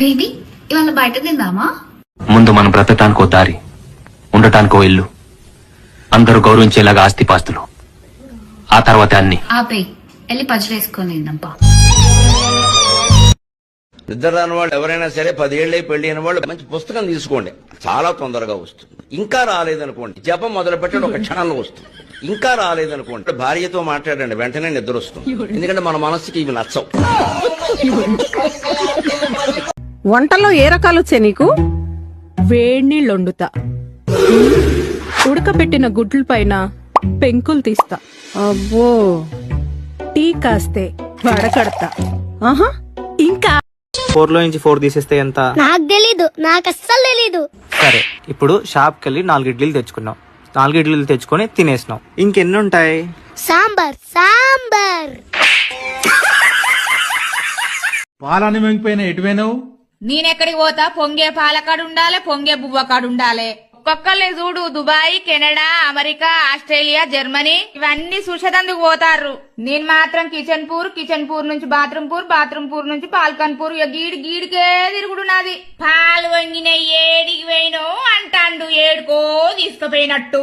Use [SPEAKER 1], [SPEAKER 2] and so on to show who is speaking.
[SPEAKER 1] Baby ఇవాళ బయట తిందామా?
[SPEAKER 2] ముందు మనం బ్రతకటానికో దారి, ఉండటానికో ఇల్లు, అందరూ గౌరవించేలాగా ఆస్తిపాస్తులు, ఆ తర్వాత అన్ని.
[SPEAKER 1] ఆపే వెళ్ళి పచ్చడి వేసుకొని తిందాంపా.
[SPEAKER 3] నిద్ర రాని వాళ్ళు ఎవరైనా సరే 10 ఏళ్ళై పెళ్లి అయిన వాళ్ళు మంచి పుస్తకం తీసుకోండి, చాలా తొందరగా వస్తుంది. ఇంకా రాలేదనుకోండి, జపం మొదలు పెట్టండి, ఒక క్షణంలో వస్తుంది. ఇంకా రాలేదనుకోండి, భార్యతో మాట్లాడండి, వెంటనే నిద్ర వస్తుంది. ఎందుకంటే మన మనస్సుకి ఇవి నచ్చవు.
[SPEAKER 4] వంటలో ఏ రకాలు వచ్చే నీకు? వేడినీళ్ళు వండుతా, ఉడకబెట్టిన గుడ్ల పైన పెంకులు తీస్తా, అబ్బో టీ కాస్తే వడకడతా. ఆహా, ఇంకా
[SPEAKER 5] 4 లో నుంచి 4 తీసేస్తే ఎంత?
[SPEAKER 6] నాకు తెలీదు, నాకు అస్సలు తెలీదు.
[SPEAKER 5] సరే, ఇప్పుడు షాప్ కెళ్ళి 4 ఇడ్లీలు తెచ్చుకున్నావు. 4 ఇడ్లీలు తెచ్చుకొని తినేసినావు. ఇంకెన్ని ఉంటాయి?
[SPEAKER 6] సాంబార్ సాంబార్.
[SPEAKER 7] పాలని మెంగిపోయిన ఎటువైనావు?
[SPEAKER 8] నేనెక్కడికి పోతా? పొంగే పాలకాడు ఉండాలి, పొంగే బువ్వకాడు ఉండాలి. ఒక్కొక్కళ్ళని చూడు, Dubai, Canada, America, Australia, Germany ఇవన్నీ చూసేదందుకు పోతారు. నేను మాత్రం కిచెన్ పూర్ నుంచి బాత్రూమ్ పూర్ నుంచి పాల్కన్ పూర్, గీడికే తిరుగుడు నాది. పాలు వంగిన ఏడికి పోయినో అంటాండు, ఏడుకో తీసుకుపోయినట్టు.